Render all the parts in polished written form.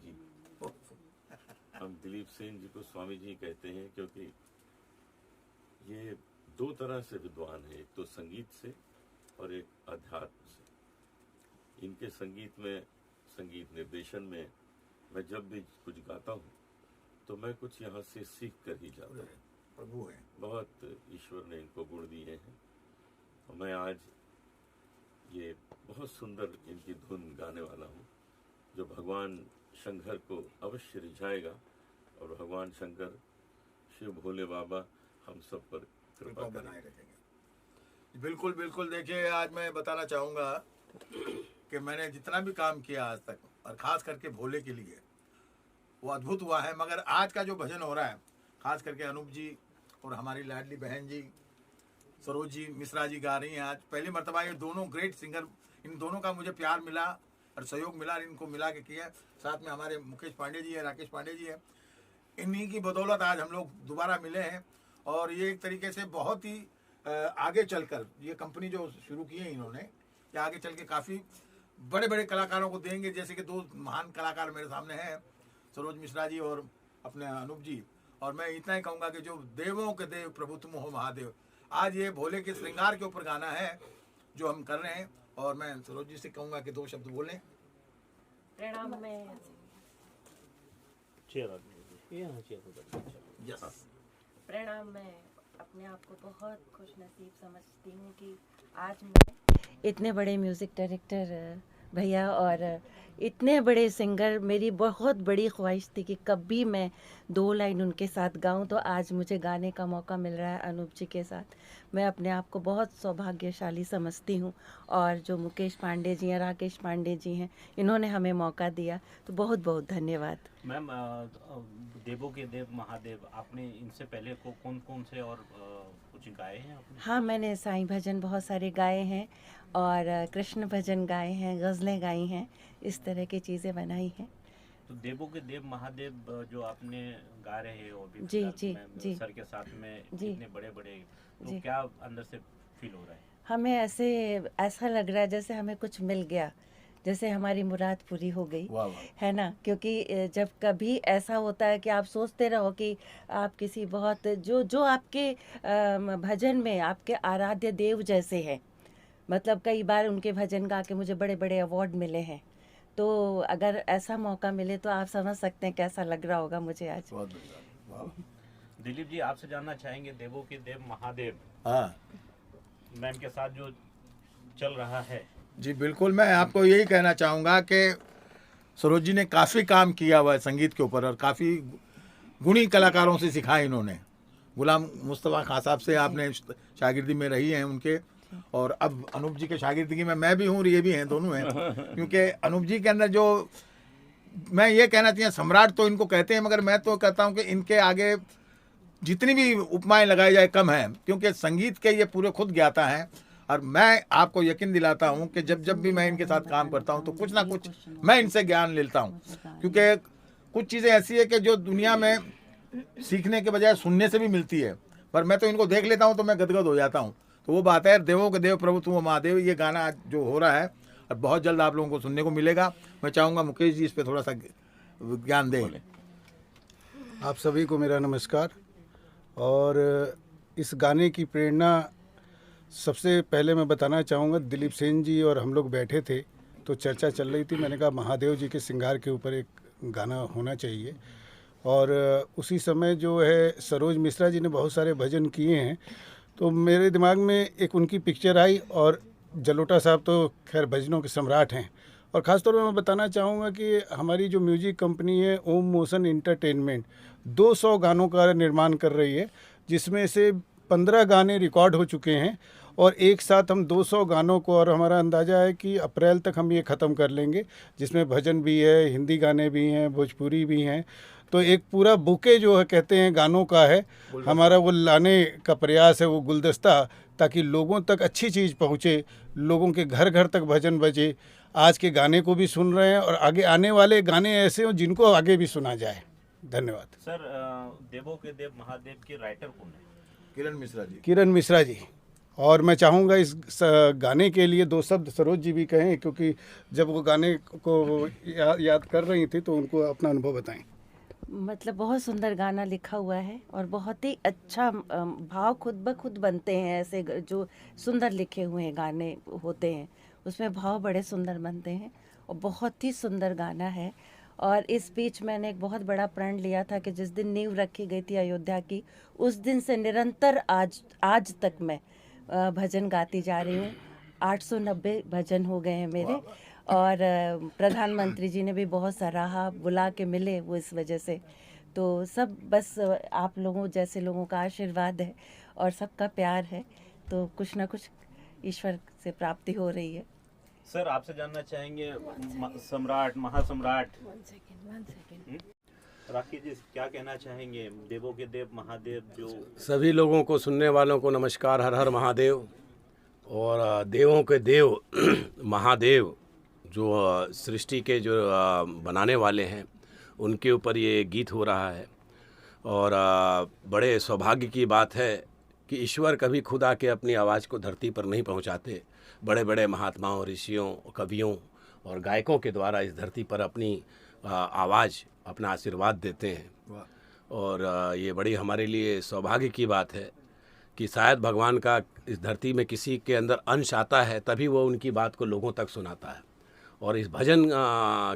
जी। हम दिलीप सेन जी को स्वामी जी कहते हैं क्योंकि ये दो तरह से विद्वान है, एक तो संगीत से और एक अध्यात्म से। इनके संगीत में, संगीत निर्देशन में मैं जब भी कुछ गाता हूँ तो मैं कुछ यहाँ से सीख कर ही जाता हूँ। प्रभु है, बहुत ईश्वर ने इनको गुण दिए हैं। और मैं आज ये बहुत सुंदर इनकी धुन गाने वाला हूँ जो भगवान शंकर को अवश्य रिझाएगा और भगवान शंकर, शिव भोले बाबा हम सब पर कृपा बनाए रखेंगे। बिल्कुल बिल्कुल। देखिए, आज मैं बताना चाहूँगा कि मैंने जितना भी काम किया आज तक, और ख़ास करके भोले के लिए, वो अद्भुत हुआ है। मगर आज का जो भजन हो रहा है, ख़ास करके अनूप जी और हमारी लाडली बहन जी सरोज जी मिश्रा जी गा रही हैं आज। पहली मर्तबा ये दोनों ग्रेट सिंगर, इन दोनों का मुझे प्यार मिला और सहयोग मिला, इनको मिला के किया। साथ में हमारे मुकेश पांडे जी है, राकेश पांडे जी है। इन्हीं की बदौलत आज हम लोग दोबारा मिले हैं। और ये एक तरीके से बहुत ही आगे चलकर ये कंपनी जो शुरू की है इन्होंने, ये आगे चल के काफ़ी बड़े बड़े कलाकारों को देंगे। जैसे कि दो महान कलाकार मेरे सामने हैं, सरोज मिश्रा जी और अपने अनूप जी। और मैं इतना ही कहूँगा कि जो देवों के देव प्रभु तुम हो महादेव, आज ये भोले के श्रृंगार के ऊपर गाना है जो हम कर रहे हैं। और मैं सरोज जी से कहूँगा कि दो शब्द बोलें। प्रणाम। मैं प्रणाम। मैं अपने आप को बहुत खुश नसीब समझती हूँ कि आज मैं इतने बड़े म्यूज़िक डायरेक्टर भैया और इतने बड़े सिंगर, मेरी बहुत बड़ी ख्वाहिश थी कि कभी मैं 2 लाइन उनके साथ गाऊं, तो आज मुझे गाने का मौका मिल रहा है अनूप जी के साथ। मैं अपने आप को बहुत सौभाग्यशाली समझती हूं। और जो मुकेश पांडे जी हैं, राकेश पांडे जी हैं, इन्होंने हमें मौका दिया, तो बहुत बहुत धन्यवाद। मैम, देवों के देव महादेव, आपने इनसे पहले को कौन कौन से और कुछ गाए हैं आपने? हाँ, मैंने साईं भजन बहुत सारे गाए हैं और कृष्ण भजन गाए हैं, गज़लें गाई हैं, इस तरह की चीज़ें बनाई हैं। तो देवों के देव महादेव जो आपने गा रहे हो अभी जी जी जी सर के साथ में, जी, इतने बड़े बड़े, तो जी, क्या अंदर से फील हो रहा है? हमें ऐसा लग रहा है जैसे हमें कुछ मिल गया, जैसे हमारी मुराद पूरी हो गई। वाह वाह। है ना? क्योंकि जब कभी ऐसा होता है कि आप सोचते रहो कि आप किसी बहुत जो आपके भजन में आपके आराध्य देव जैसे हैं, मतलब कई बार उनके भजन गा के मुझे बड़े बड़े अवार्ड मिले हैं। तो अगर ऐसा मौका मिले तो आप समझ सकते हैं कैसा लग रहा होगा मुझे आज। बहुत बढ़िया। वाह। दिलीप जी, आपसे जानना चाहेंगे, देवों के देव महादेव हाँ मैम के साथ जो चल रहा है। जी बिल्कुल। मैं आपको यही कहना चाहूँगा कि सरोज जी ने काफ़ी काम किया हुआ है संगीत के ऊपर, और काफ़ी गुणी कलाकारों से सिखा इन्होंने। गुलाम मुस्तफ़ा खां साहब से आपने शागिर्दी में रही हैं उनके, और अब अनूप जी के शागिर्दगी में मैं भी हूँ और ये भी हैं, दोनों हैं। क्योंकि अनूप जी के अंदर जो, मैं ये कहना चाहिए, सम्राट तो इनको कहते हैं, मगर मैं तो कहता हूँ कि इनके आगे जितनी भी उपमाएं लगाई जाए कम है, क्योंकि संगीत के ये पूरे खुद ज्ञाता हैं। और मैं आपको यकीन दिलाता हूँ कि जब जब भी मैं इनके साथ काम करता हूँ तो कुछ ना कुछ मैं इनसे ज्ञान लेता हूँ। क्योंकि कुछ चीज़ें ऐसी है कि जो दुनिया में सीखने के बजाय सुनने से भी मिलती है, पर मैं तो इनको देख लेता हूँ तो मैं गदगद हो जाता हूँ। तो वो बात है, देवों के देव प्रभु तुम महादेव, ये गाना आज जो हो रहा है और बहुत जल्द आप लोगों को सुनने को मिलेगा। मैं चाहूँगा मुकेश जी इस पर थोड़ा सा ज्ञान दें। आप सभी को मेरा नमस्कार। और इस गाने की प्रेरणा सबसे पहले मैं बताना चाहूँगा, दिलीप सेन जी और हम लोग बैठे थे तो चर्चा चल रही थी। मैंने कहा महादेव जी के श्रृंगार के ऊपर एक गाना होना चाहिए। और उसी समय जो है सरोज मिश्रा जी ने बहुत सारे भजन किए हैं, तो मेरे दिमाग में एक उनकी पिक्चर आई। और जलोटा साहब तो खैर भजनों के सम्राट हैं। और ख़ास तौर पर मैं बताना चाहूँगा कि हमारी जो म्यूजिक कंपनी है ओम मोशन एंटरटेनमेंट 200 गानों का निर्माण कर रही है, जिसमें से 15 गाने रिकॉर्ड हो चुके हैं। और एक साथ हम 200 गानों को, और हमारा अंदाज़ा है कि अप्रैल तक हम ये ख़त्म कर लेंगे, जिसमें भजन भी है, हिंदी गाने भी हैं, भोजपुरी भी हैं। तो एक पूरा बुके जो है कहते हैं गानों का है हमारा, वो लाने का प्रयास है, वो गुलदस्ता, ताकि लोगों तक अच्छी चीज़ पहुँचे, लोगों के घर घर तक भजन बजे। आज के गाने को भी सुन रहे हैं और आगे आने वाले गाने ऐसे हों जिनको आगे भी सुना जाए। धन्यवाद। सर, देवों के देव महादेव के राइटर कौन है? किरण मिश्रा जी। किरण मिश्रा जी। और मैं चाहूँगा इस गाने के लिए 2 शब्द सरोज जी भी कहें, क्योंकि जब वो गाने को याद कर रही थी तो उनको अपना अनुभव बताएं। मतलब बहुत सुंदर गाना लिखा हुआ है और बहुत ही अच्छा भाव खुद ब खुद बनते हैं। ऐसे जो सुंदर लिखे हुए गाने होते हैं उसमें भाव बड़े सुंदर बनते हैं और बहुत ही सुंदर गाना है। और इस बीच मैंने एक बहुत बड़ा प्रण लिया था कि जिस दिन नींव रखी गई थी अयोध्या की, उस दिन से निरंतर आज तक मैं भजन गाती जा रही हूँ। 890 भजन हो गए हैं मेरे। और प्रधानमंत्री जी ने भी बहुत सराहा, बुला के मिले वो इस वजह से। तो सब बस आप लोगों जैसे लोगों का आशीर्वाद है और सबका प्यार है, तो कुछ ना कुछ ईश्वर से प्राप्ति हो रही है। सर आपसे जानना चाहेंगे सम्राट महासम्राट राखी जी क्या कहना चाहेंगे? देवों के देव महादेव जो सभी लोगों को, सुनने वालों को नमस्कार, हर हर महादेव। और देवों के देव महादेव जो सृष्टि के जो बनाने वाले हैं उनके ऊपर ये गीत हो रहा है। और बड़े सौभाग्य की बात है कि ईश्वर कभी खुद आके अपनी आवाज़ को धरती पर नहीं पहुंचाते। बड़े बड़े महात्माओं, ऋषियों, कवियों और गायकों के द्वारा इस धरती पर अपनी आवाज़, अपना आशीर्वाद देते हैं। और ये बड़ी हमारे लिए सौभाग्य की बात है कि शायद भगवान का इस धरती में किसी के अंदर अंश आता है तभी वो उनकी बात को लोगों तक सुनाता है। और इस भजन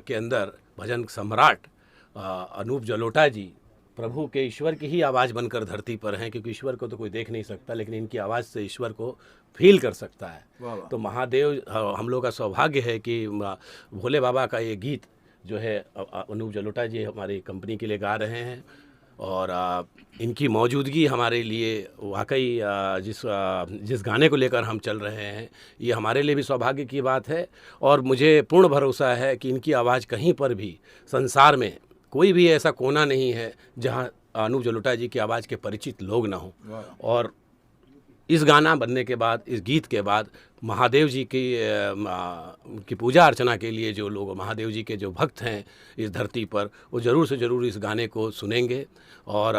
के अंदर भजन सम्राट अनूप जलोटा जी प्रभु के, ईश्वर की ही आवाज़ बनकर धरती पर हैं, क्योंकि ईश्वर को तो कोई देख नहीं सकता लेकिन इनकी आवाज़ से ईश्वर को फील कर सकता है। तो महादेव, हम लोग का सौभाग्य है कि भोले बाबा का ये गीत जो है अनूप जलोटा जी हमारी कंपनी के लिए गा रहे हैं। और इनकी मौजूदगी हमारे लिए वाकई जिस गाने को लेकर हम चल रहे हैं ये हमारे लिए भी सौभाग्य की बात है। और मुझे पूर्ण भरोसा है कि इनकी आवाज़ कहीं पर भी संसार में कोई भी ऐसा कोना नहीं है जहां अनूप जलोटा जी की आवाज़ के परिचित लोग ना हों। और इस गाना बनने के बाद, इस गीत के बाद महादेव जी की पूजा अर्चना के लिए जो लोग, महादेव जी के जो भक्त हैं इस धरती पर, वो ज़रूर से ज़रूर इस गाने को सुनेंगे और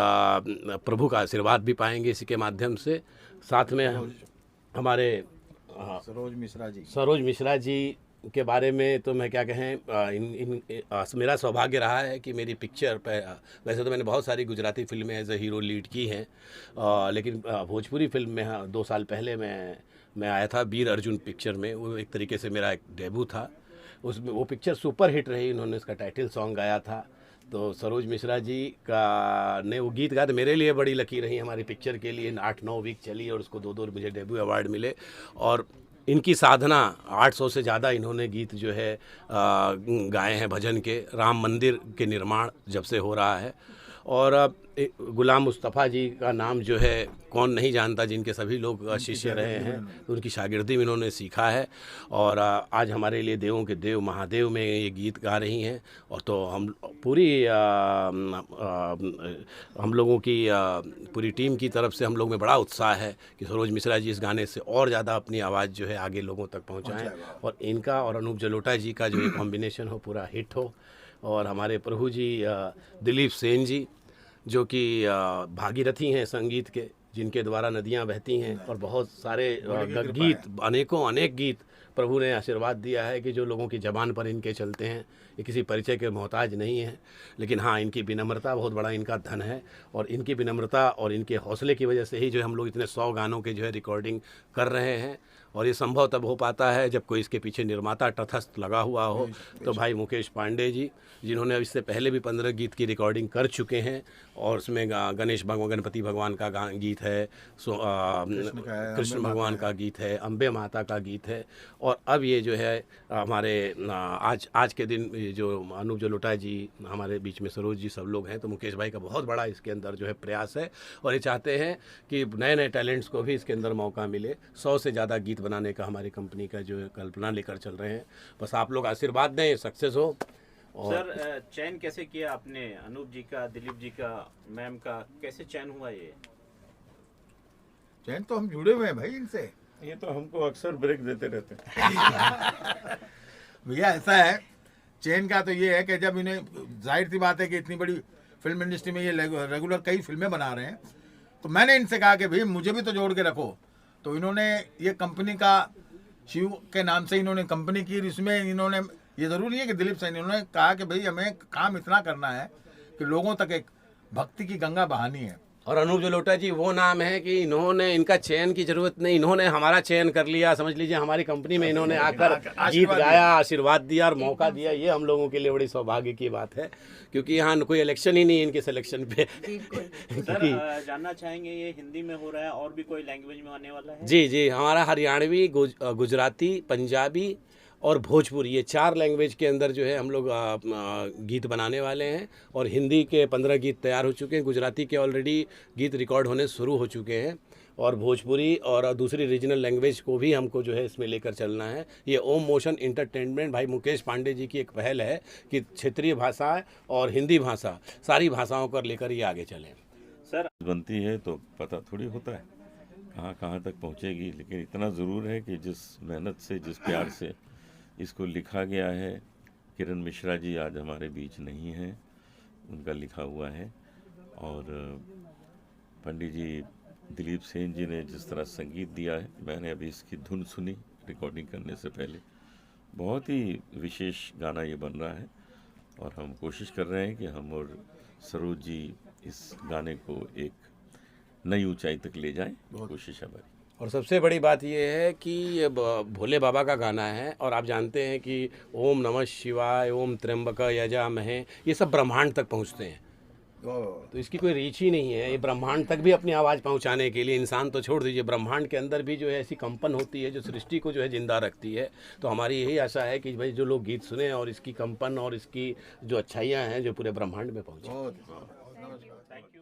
प्रभु का आशीर्वाद भी पाएंगे इसी के माध्यम से। साथ में हमारे सरोज मिश्रा जी के बारे में तो मैं क्या कहें, मेरा सौभाग्य रहा है कि मेरी पिक्चर पे, वैसे तो मैंने बहुत सारी गुजराती फिल्में एज ए हीरो लीड की हैं, लेकिन भोजपुरी फिल्म में 2 साल पहले मैं आया था वीर अर्जुन पिक्चर में। वो एक तरीके से मेरा एक डेब्यू था। उसमें वो पिक्चर सुपर हिट रही, उन्होंने उसका टाइटल सॉन्ग गाया था। तो सरोज मिश्रा जी का ने वो गीत गाया, तो मेरे लिए बड़ी लकी रही हमारी पिक्चर के लिए। 8-9 वीक चली और उसको 2 मुझे डेब्यू अवार्ड मिले। और इनकी साधना 800 से ज़्यादा इन्होंने गीत जो है गाए हैं भजन के। राम मंदिर के निर्माण जब से हो रहा है। और गुलाम मुस्तफ़ा जी का नाम जो है कौन नहीं जानता, जिनके सभी लोग शिष्य रहे हैं, उनकी शागिर्दी में इन्होंने सीखा है। और आज हमारे लिए देवों के देव महादेव में ये गीत गा रही हैं। और तो हम पूरी हम लोगों की पूरी टीम की तरफ से हम लोग में बड़ा उत्साह है कि सरोज मिश्रा जी इस गाने से और ज़्यादा अपनी आवाज़ जो है आगे लोगों तक पहुँचाएँ और इनका और अनूप जलोटा जी का जो कॉम्बिनेशन हो पूरा हिट हो। और हमारे प्रभु जी दिलीप सेन जी जो कि भागीरथी हैं संगीत के, जिनके द्वारा नदियाँ बहती हैं और बहुत सारे गीत, अनेक गीत प्रभु ने आशीर्वाद दिया है कि जो लोगों की ज़बान पर इनके चलते हैं। ये किसी परिचय के मोहताज नहीं है, लेकिन हाँ इनकी विनम्रता बहुत बड़ा इनका धन है। और इनकी विनम्रता और इनके हौसले की वजह से ही जो हम लोग इतने 100 गानों के जो है रिकॉर्डिंग कर रहे हैं। और ये संभव तब हो पाता है जब कोई इसके पीछे निर्माता तटस्थ लगा हुआ हो। तो भाई मुकेश पांडे जी, जिन्होंने इससे पहले भी 15 गीत की रिकॉर्डिंग कर चुके हैं और उसमें गणपति भगवान का गीत है, कृष्ण भगवान का गीत है, अम्बे माता का गीत है। और अब ये जो है हमारे आज के दिन जो अनूप जलोटा जी हमारे बीच में, सरोज जी, सब लोग हैं। तो मुकेश भाई का बहुत बड़ा इसके अंदर जो है प्रयास है और ये चाहते हैं कि नए नए टैलेंट्स को भी इसके अंदर मौका मिले। 100 से ज़्यादा गीत बनाने का हमारी कंपनी का जो है कल्पना लेकर चल रहे हैं। बस आप लोग आशीर्वाद दें, सक्सेस हो। और सर चयन कैसे किया आपने अनूप जी का, दिलीप जी का, मैम का, कैसे चयन हुआ? ये चयन तो हम जुड़े हुए हैं भाई इनसे। ये तो हमको अक्सर ब्रेक देते रहते हैं। भैया ऐसा है, चयन का तो ये है कि जब इन्हें, जाहिर सी बात है कि इतनी बड़ी फिल्म इंडस्ट्री में ये रेगुलर कई फिल्में बना रहे हैं, तो मैंने इनसे कहा कि भाई मुझे भी तो जोड़ के रखो। तो इन्होंने ये कंपनी का शिव के नाम से इन्होंने कंपनी की, इसमें इन्होंने ये ज़रूरी नहीं है कि दिलीप सेन, इन्होंने कहा कि भाई हमें काम इतना करना है कि लोगों तक एक भक्ति की गंगा बहानी है। और अनूप जलोटा जी वो नाम है कि इन्होंने, इनका चयन की जरूरत नहीं, इन्होंने हमारा चयन कर लिया। समझ लीजिए हमारी कंपनी में इन्होंने आकर गीत गाया, आशीर्वाद दिया और मौका दिया। ये हम लोगों के लिए बड़ी सौभाग्य की बात है, क्योंकि यहाँ कोई इलेक्शन ही नहीं इनके सिलेक्शन पे। सर जानना चाहेंगे ये हिंदी में हो रहा है और भी कोई लैंग्वेज में आने वाला है? जी, हमारा हरियाणवी, गुजराती, पंजाबी और भोजपुरी, ये 4 लैंग्वेज के अंदर जो है हम लोग गीत बनाने वाले हैं। और हिंदी के 15 गीत तैयार हो चुके हैं, गुजराती के ऑलरेडी गीत रिकॉर्ड होने शुरू हो चुके हैं, और भोजपुरी और दूसरी रीजनल लैंग्वेज को भी हमको जो है इसमें लेकर चलना है। ये ओम मोशन इंटरटेनमेंट भाई मुकेश पांडे जी की एक पहल है कि क्षेत्रीय भाषा और हिंदी भाषा, सारी भाषाओं को लेकर ये आगे चलें। सर बनती है तो पता थोड़ी होता है कहाँ तक पहुँचेगी, लेकिन इतना ज़रूर है कि जिस मेहनत से, जिस प्यार से इसको लिखा गया है, किरण मिश्रा जी आज हमारे बीच नहीं हैं, उनका लिखा हुआ है, और पंडित जी दिलीप सेन जी ने जिस तरह संगीत दिया है, मैंने अभी इसकी धुन सुनी रिकॉर्डिंग करने से पहले। बहुत ही विशेष गाना ये बन रहा है, और हम कोशिश कर रहे हैं कि हम और सरोज जी इस गाने को एक नई ऊंचाई तक ले जाएं। कोशिश है हमारी। और सबसे बड़ी बात यह है कि ये भोले बाबा का गाना है, और आप जानते हैं कि ओम नमः शिवाय, ओम त्र्यंबक यजामहे, ये सब ब्रह्मांड तक पहुंचते हैं। तो इसकी कोई रीच ही नहीं है। ये ब्रह्मांड तक भी अपनी आवाज़ पहुंचाने के लिए, इंसान तो छोड़ दीजिए, ब्रह्मांड के अंदर भी जो है ऐसी कंपन होती है जो सृष्टि को जो है जिंदा रखती है। तो हमारी यही आशा है कि भाई जो लोग गीत सुने और इसकी कंपन और इसकी जो अच्छाइयाँ हैं जो पूरे ब्रह्मांड में पहुँचे। Thank you.